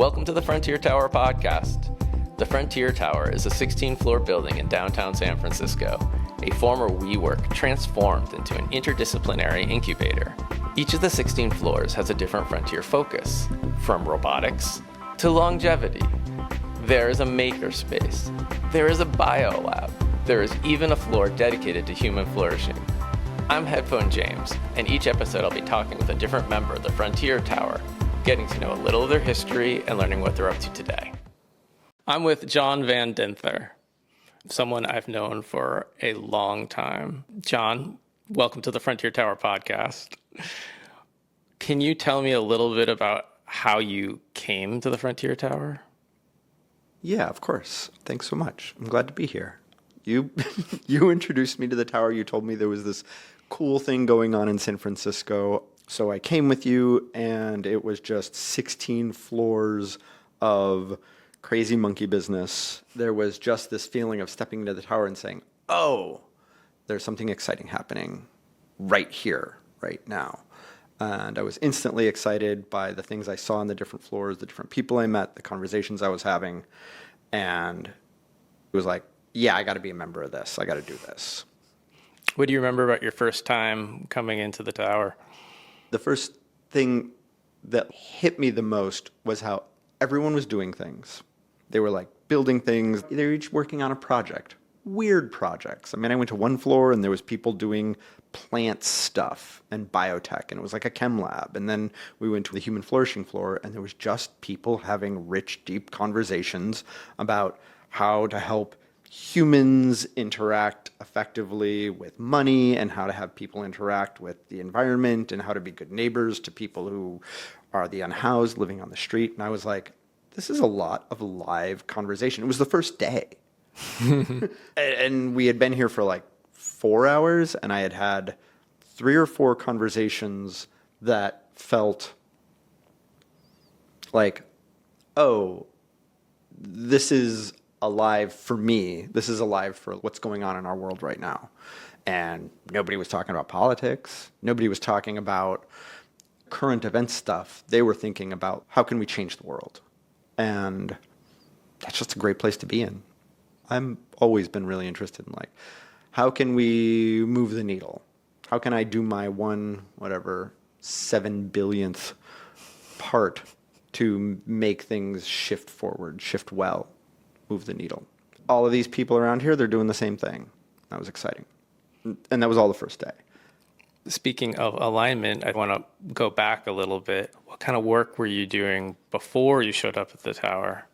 Welcome to the Frontier Tower podcast. The Frontier Tower is a 16-floor building in downtown San Francisco, a former WeWork transformed into an interdisciplinary incubator. Each of the 16 floors has a different Frontier focus, from robotics to longevity. There is a makerspace. There is a bio lab. There is even a floor dedicated to human flourishing. I'm Headphone James, and each episode I'll be talking with a different member of the Frontier Tower, getting to know a little of their history and learning what they're up to today. I'm with John Van Dinther, someone I've known for a long time. John, welcome to the Frontier Tower podcast. Can you tell me a little bit about how you came to the Frontier Tower? Yeah, of course. Thanks so much. I'm glad to be here. You introduced me to the tower. You told me there was this cool thing going on in San Francisco. So I came with you, and it was just 16 floors of crazy monkey business. There was just this feeling of stepping into the tower and saying, oh, there's something exciting happening right here, right now. And I was instantly excited by the things I saw on the different floors, the different people I met, the conversations I was having. And it was like, yeah, I got to be a member of this. I got to do this. What do you remember about your first time coming into the tower? The first thing that hit me the most was how everyone was doing things. They were like building things. They were each working on a project. Weird projects. I mean, I went to one floor and there was people doing plant stuff and biotech, and it was like a chem lab. And then we went to the human flourishing floor, and there was just people having rich, deep conversations about how to help humans interact effectively with money, and how to have people interact with the environment, and how to be good neighbors to people who are the unhoused living on the street. And I was like, this is a lot of live conversation. It was the first day. And we had been here for like 4 hours, and I had had 3 or 4 conversations that felt like, oh, this is alive for me. This is alive for what's going on in our world right now. And nobody was talking about politics. Nobody was talking about current event stuff. They were thinking about, how can we change the world? And that's just a great place to be in. I've always been really interested in, like, how can we move the needle? How can I do my 7 billionth part to make things shift forward, shift well, move the needle? All of these people around here, they're doing the same thing. That was exciting. And that was all the first day. Speaking of alignment, I want to go back a little bit. What kind of work were you doing before you showed up at the tower?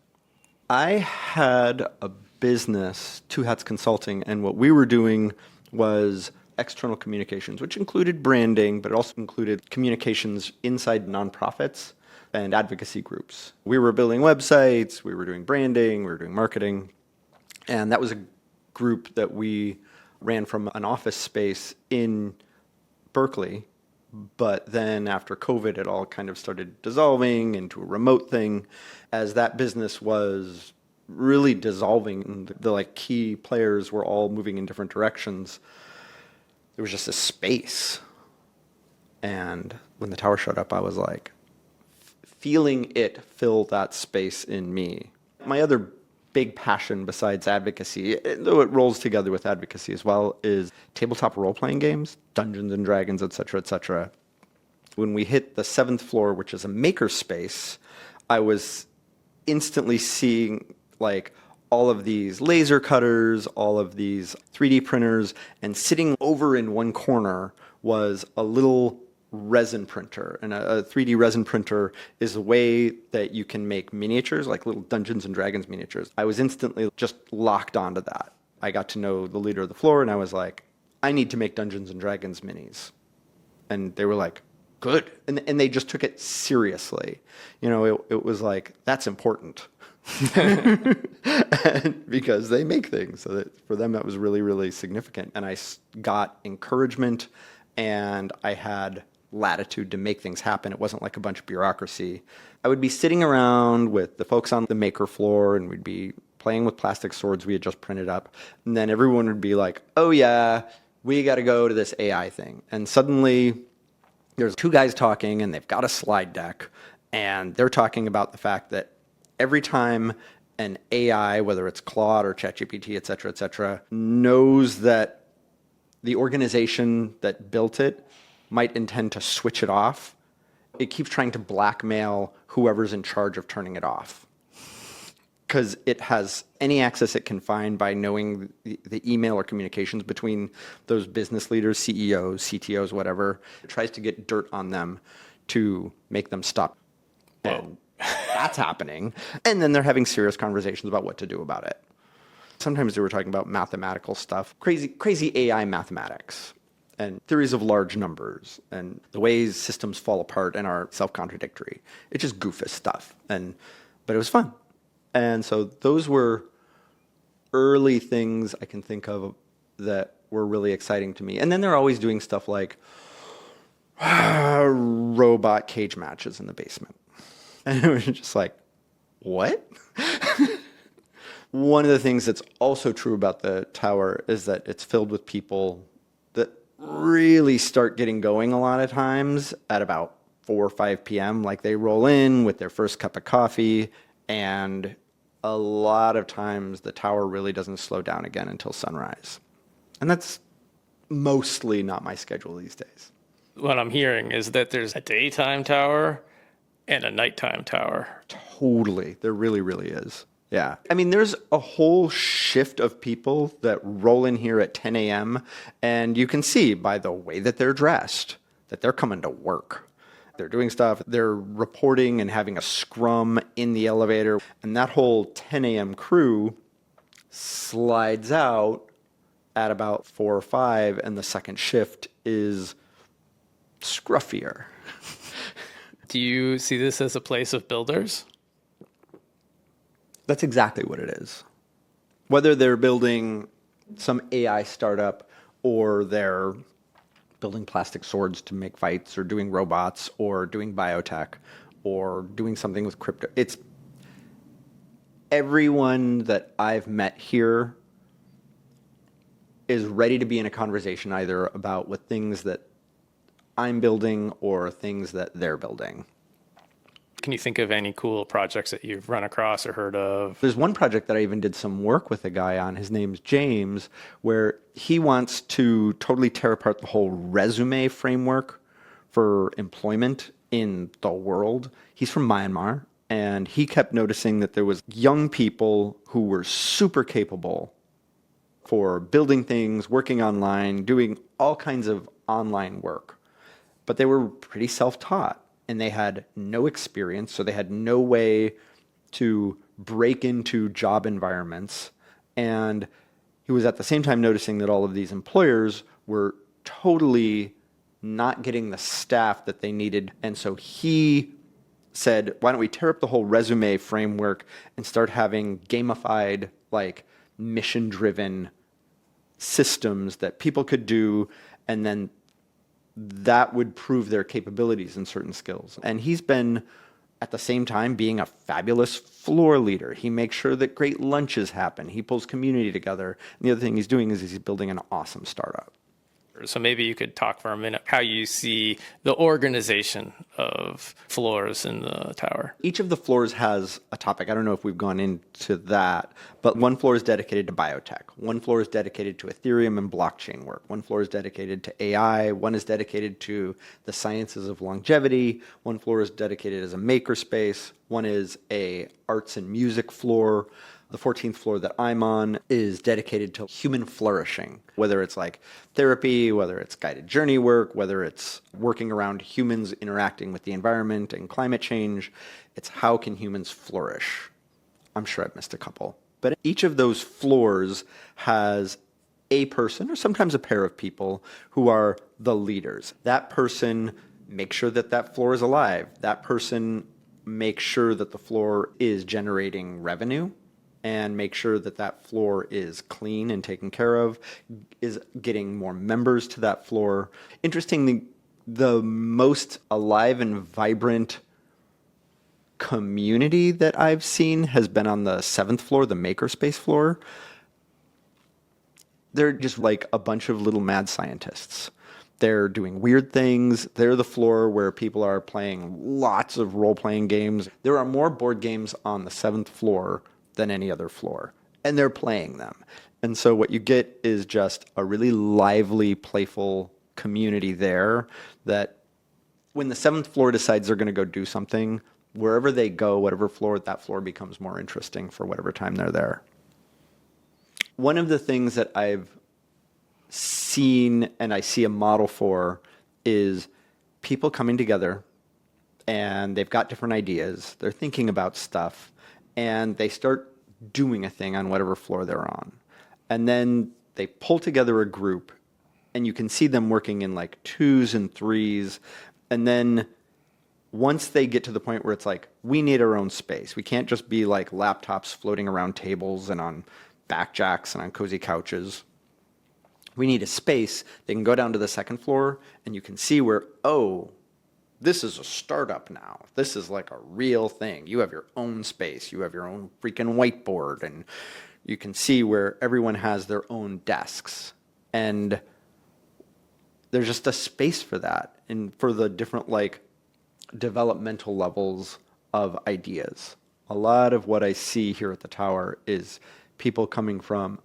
I had a business, Two Hats Consulting, and what we were doing was external communications, which included branding, but it also included communications inside nonprofits and advocacy groups. We were building websites, we were doing branding, we were doing marketing, and that was a group that we ran from an office space in Berkeley. But then after COVID, it all kind of started dissolving into a remote thing. As that business was really dissolving, and the like key players were all moving in different directions, there was just a space. And when the tower showed up, I was like, feeling it fill that space in me. My other big passion besides advocacy, though it rolls together with advocacy as well, is tabletop role-playing games, Dungeons and Dragons, et cetera, et cetera. When we hit the 7th floor, which is a maker space, I was instantly seeing like all of these laser cutters, all of these 3D printers, and sitting over in one corner was a little resin printer. And a 3D resin printer is a way that you can make miniatures, like little Dungeons and Dragons miniatures. I was instantly just locked onto that. I got to know the leader of the floor, and I was like, I need to make Dungeons and Dragons minis. And they were like, good. And they just took it seriously. You know, it was like, that's important. And because they make things. So that for them, that was really, really significant. And I got encouragement, and I had latitude to make things happen. It wasn't like a bunch of bureaucracy. I would be sitting around with the folks on the maker floor, and we'd be playing with plastic swords we had just printed up. And then everyone would be like, oh yeah, we got to go to this AI thing. And suddenly there's 2 guys talking, and they've got a slide deck, and they're talking about the fact that Every time an AI, whether it's Claude or ChatGPT, et cetera, knows that the organization that built it might intend to switch it off, it keeps trying to blackmail whoever's in charge of turning it off. Because it has any access it can find by knowing the email or communications between those business leaders, CEOs, CTOs, whatever. It tries to get dirt on them to make them stop. And that's happening. And then they're having serious conversations about what to do about it. Sometimes they were talking about mathematical stuff, crazy AI mathematics and theories of large numbers and the ways systems fall apart and are self-contradictory. It's just goofus stuff. But it was fun. And so those were early things I can think of that were really exciting to me. And then they're always doing stuff like robot cage matches in the basement. And it was just like, what? One of the things that's also true about the tower is that it's filled with people that really start getting going a lot of times at about 4 or 5 p.m. Like they roll in with their first cup of coffee, and a lot of times the tower really doesn't slow down again until sunrise. And that's mostly not my schedule these days. What I'm hearing is that there's a daytime tower and a nighttime tower. Totally. There really, really is. Yeah. I mean, there's a whole shift of people that roll in here at 10 a.m. and you can see by the way that they're dressed that they're coming to work. They're doing stuff. They're reporting and having a scrum in the elevator. And that whole 10 a.m. crew slides out at about 4 or 5, and the second shift is scruffier. Do you see this as a place of builders? That's exactly what it is. Whether they're building some AI startup or they're building plastic swords to make fights or doing robots or doing biotech or doing something with crypto. It's everyone that I've met here is ready to be in a conversation either about what things that I'm building or things that they're building. Can you think of any cool projects that you've run across or heard of? There's one project that I even did some work with a guy on. His name's James, where he wants to totally tear apart the whole resume framework for employment in the world. He's from Myanmar, and he kept noticing that there was young people who were super capable for building things, working online, doing all kinds of online work. But they were pretty self-taught. And they had no experience, so they had no way to break into job environments. And he was at the same time noticing that all of these employers were totally not getting the staff that they needed. And so he said, why don't we tear up the whole resume framework and start having gamified, like mission-driven systems that people could do, and then that would prove their capabilities in certain skills. And he's been, at the same time, being a fabulous floor leader. He makes sure that great lunches happen. He pulls community together. And the other thing he's doing is he's building an awesome startup. So maybe you could talk for a minute how you see the organization of floors in the tower. Each of the floors has a topic. I don't know if we've gone into that, but one floor is dedicated to biotech. One floor is dedicated to Ethereum and blockchain work. One floor is dedicated to AI. One is dedicated to the sciences of longevity. One floor is dedicated as a makerspace. One is a arts and music floor. The 14th floor that I'm on is dedicated to human flourishing, whether it's like therapy, whether it's guided journey work, whether it's working around humans interacting with the environment and climate change. It's how can humans flourish? I'm sure I've missed a couple. But each of those floors has a person or sometimes a pair of people who are the leaders. That person makes sure that that floor is alive. That person makes sure that the floor is generating revenue, and make sure that that floor is clean and taken care of, is getting more members to that floor. Interestingly, the most alive and vibrant community that I've seen has been on the 7th floor, the makerspace floor. They're just like a bunch of little mad scientists. They're doing weird things. They're the floor where people are playing lots of role-playing games. There are more board games on the 7th floor than any other floor, and they're playing them. And so what you get is just a really lively, playful community there that when the 7th floor decides they're going to go do something, wherever they go, whatever floor, that floor becomes more interesting for whatever time they're there. One of the things that I've seen and I see a model for is people coming together and they've got different ideas. They're thinking about stuff and they start doing a thing on whatever floor they're on. And then they pull together a group and you can see them working in like 2s and 3s. And then once they get to the point where it's like, we need our own space. We can't just be like laptops floating around tables and on backjacks and on cozy couches. We need a space. They can go down to the 2nd floor and you can see where, oh, this is a startup now. This is like a real thing. You have your own space. You have your own freaking whiteboard. And you can see where everyone has their own desks. And there's just a space for that and for the different like developmental levels of ideas. A lot of what I see here at the tower is people coming from,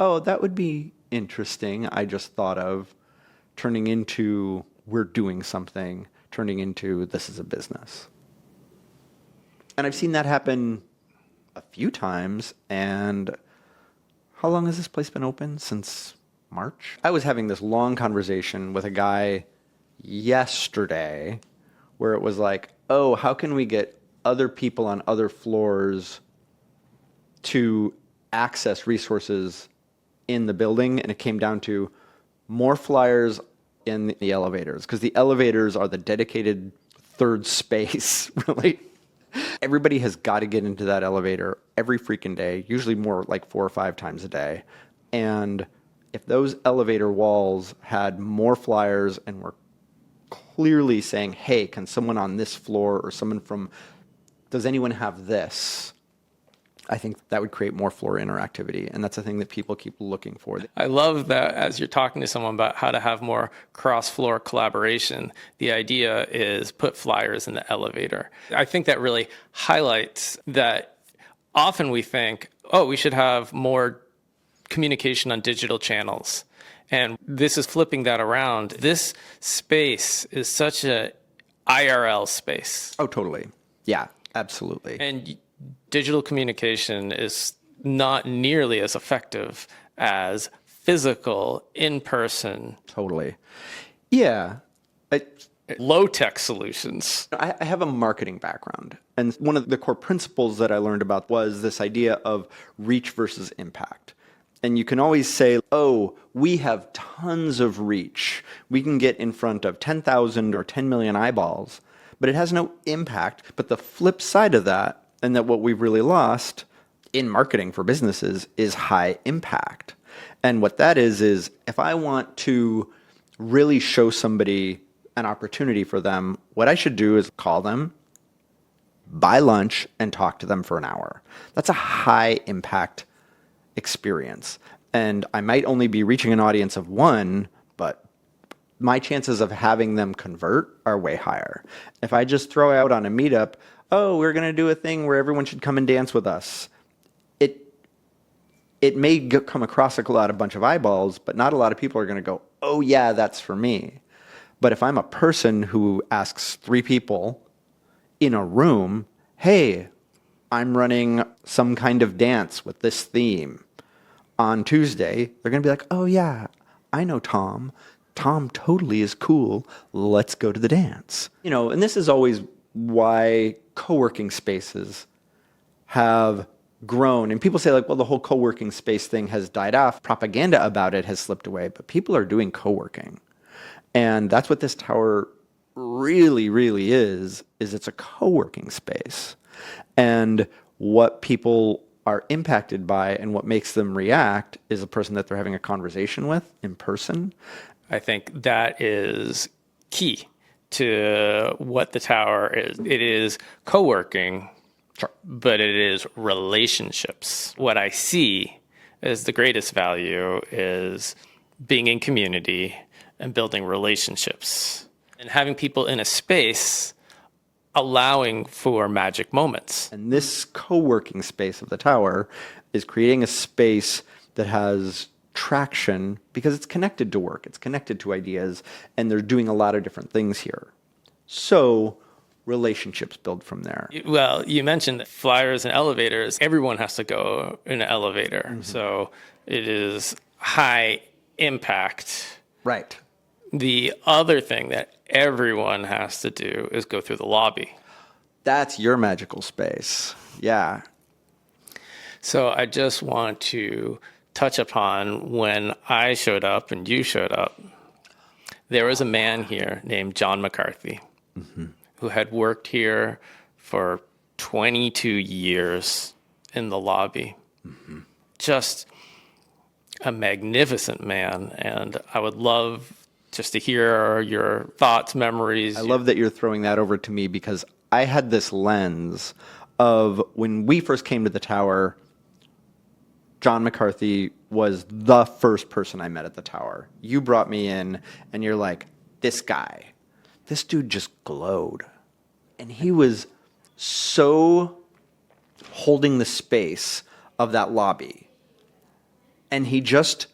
oh, that would be interesting, I just thought of, turning into we're doing something, turning into this is a business. And I've seen that happen a few times. And how long has this place been open? Since March? I was having this long conversation with a guy yesterday where it was like, oh, how can we get other people on other floors to access resources in the building? And it came down to more flyers in the elevators, because the elevators are the dedicated third space, really. Everybody has got to get into that elevator every freaking day, usually more like 4 or 5 times a day. And if those elevator walls had more flyers and were clearly saying, hey, can someone on this floor or someone from, does anyone have this? I think that would create more floor interactivity. And that's a thing that people keep looking for. I love that as you're talking to someone about how to have more cross-floor collaboration, the idea is put flyers in the elevator. I think that really highlights that often we think, oh, we should have more communication on digital channels. And this is flipping that around. This space is such a IRL space. Oh, totally. Yeah, absolutely. And digital communication is not nearly as effective as physical, in-person. Totally. Yeah. Low-tech solutions. I have a marketing background. And one of the core principles that I learned about was this idea of reach versus impact. And you can always say, oh, we have tons of reach. We can get in front of 10,000 or 10 million eyeballs, but it has no impact. But the flip side of that, and that what we've really lost in marketing for businesses, is high impact. And what that is if I want to really show somebody an opportunity for them, what I should do is call them, buy lunch, and talk to them for an hour. That's a high impact experience. And I might only be reaching an audience of 1, but my chances of having them convert are way higher. If I just throw out on a meetup, oh, we're going to do a thing where everyone should come and dance with us, it may come across like a bunch of eyeballs, but not a lot of people are going to go, oh yeah, that's for me. But if I'm a person who asks 3 people in a room, hey, I'm running some kind of dance with this theme on Tuesday, they're going to be like, oh yeah, I know Tom. Tom totally is cool. Let's go to the dance. And this is always why co-working spaces have grown. And people say like, well, the whole co-working space thing has died off. Propaganda about it has slipped away, but people are doing co-working. And that's what this tower really, really is it's a co-working space. And what people are impacted by and what makes them react is a person that they're having a conversation with in person. I think that is key to what the tower is. It is co-working, Sure. but it is relationships. What I see as the greatest value is being in community, and building relationships and having people in a space allowing for magic moments. And this co-working space of the tower is creating a space that has traction because it's connected to work, it's connected to ideas, and they're doing a lot of different things here. So relationships build from there. Well, you mentioned flyers and elevators. Everyone has to go in an elevator. Mm-hmm. So it is high impact. Right. The other thing that everyone has to do is go through the lobby. That's your magical space. Yeah. So I just want to touch upon when I showed up and you showed up. There was a man here named John McCarthy, mm-hmm. who had worked here for 22 years in the lobby. Mm-hmm. Just a magnificent man. And I would love just to hear your thoughts, memories. I love that you're throwing that over to me because I had this lens of when we first came to the tower, John McCarthy was the first person I met at the tower. You brought me in and you're like, this dude just glowed. And he was so holding the space of that lobby. And he just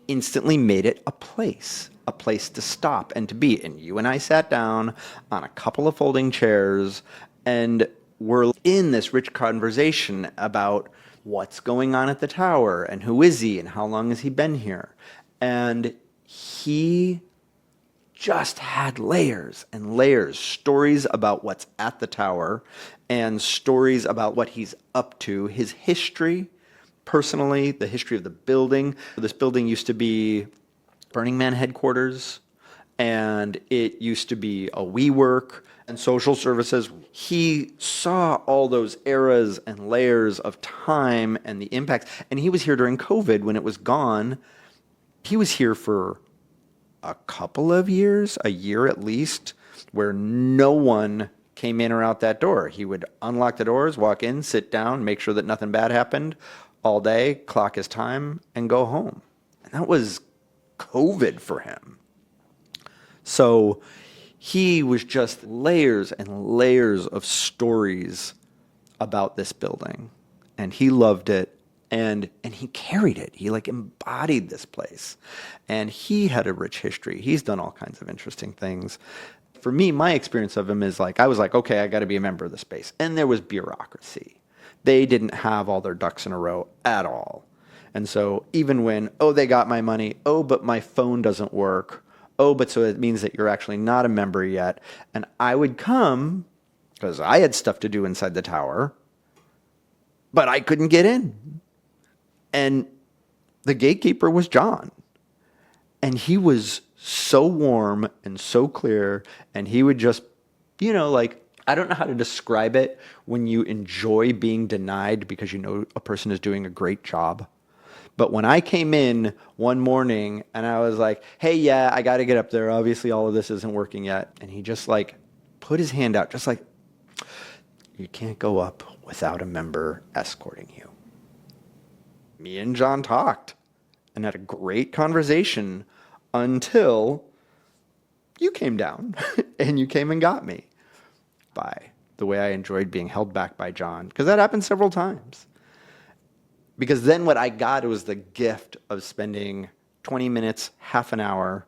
instantly made it a place to stop and to be. And you and I sat down on a couple of folding chairs and we're in this rich conversation about what's going on at the tower and who is he and how long has he been here. And he just had layers and layers, stories about what's at the tower and stories about what he's up to, his history, personally, the history of the building. This building used to be Burning Man headquarters, and it used to be a WeWork and social services. He saw all those eras and layers of time and the impacts, and he was here during COVID when it was gone. He was here for a couple of years, a year at least, where no one came in or out that door. He would unlock the doors, walk in, sit down, make sure that nothing bad happened all day, clock his time, and go home. And that was COVID for him. So he was just layers and layers of stories about this building. And he loved it. And he carried it. He embodied this place. And he had a rich history. He's done all kinds of interesting things. For me, my experience of him is I was like, okay, I got to be a member of the space. And there was bureaucracy. They didn't have all their ducks in a row at all. And so even when, they got my money, but my phone doesn't work, but so it means that you're actually not a member yet. And I would come because I had stuff to do inside the tower, but I couldn't get in. And the gatekeeper was John. And he was so warm and so clear. And he would just, I don't know how to describe it when you enjoy being denied because you know a person is doing a great job. But when I came in one morning and I was like, hey, yeah, I got to get up there. Obviously, all of this isn't working yet. And he just put his hand out, just you can't go up without a member escorting you. Me and John talked and had a great conversation until you came down and you came and got me by the way I enjoyed being held back by John, because that happened several times. Because then what I got was the gift of spending 20 minutes, half an hour,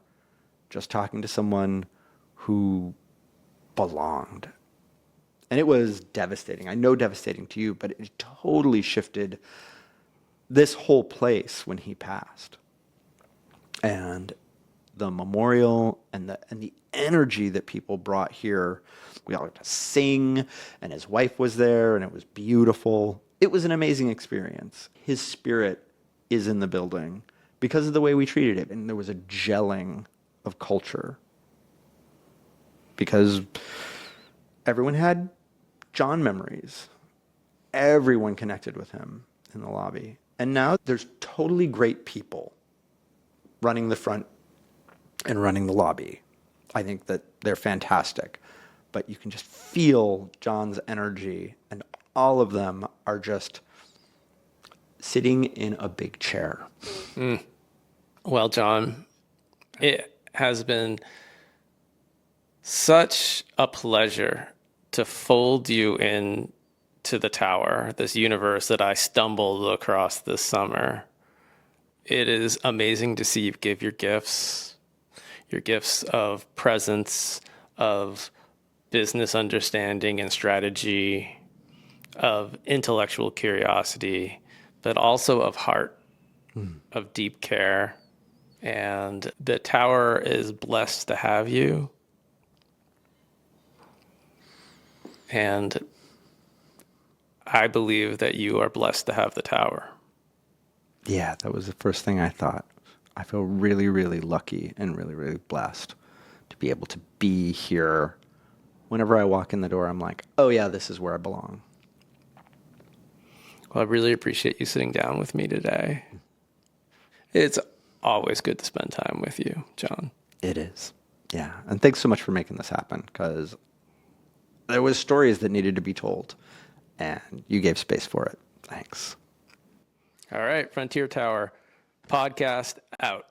just talking to someone who belonged. And it was devastating. I know devastating to you, but it totally shifted this whole place when he passed. And the memorial and the energy that people brought here, we all got to sing, and his wife was there, and it was beautiful. It was an amazing experience. His spirit is in the building because of the way we treated it. And there was a gelling of culture because everyone had John memories. Everyone connected with him in the lobby. And now there's totally great people running the front and running the lobby. I think that they're fantastic. But you can just feel John's energy, and all of them are just sitting in a big chair. Well, John, has been such a pleasure to fold you in to the tower, this universe that I stumbled across this summer. It is amazing to see you give your gifts of presence, of business understanding and strategy, of intellectual curiosity, but also of heart, of deep care. And the tower is blessed to have you. And I believe that you are blessed to have the tower. Yeah, that was the first thing I thought. I feel really, really lucky and really, really blessed to be able to be here. Whenever I walk in the door, I'm like, oh yeah, this is where I belong. Well, I really appreciate you sitting down with me today. It's always good to spend time with you, John. It is. Yeah. And thanks so much for making this happen, because there was stories that needed to be told, and you gave space for it. Thanks. All right, Frontier Tower podcast out.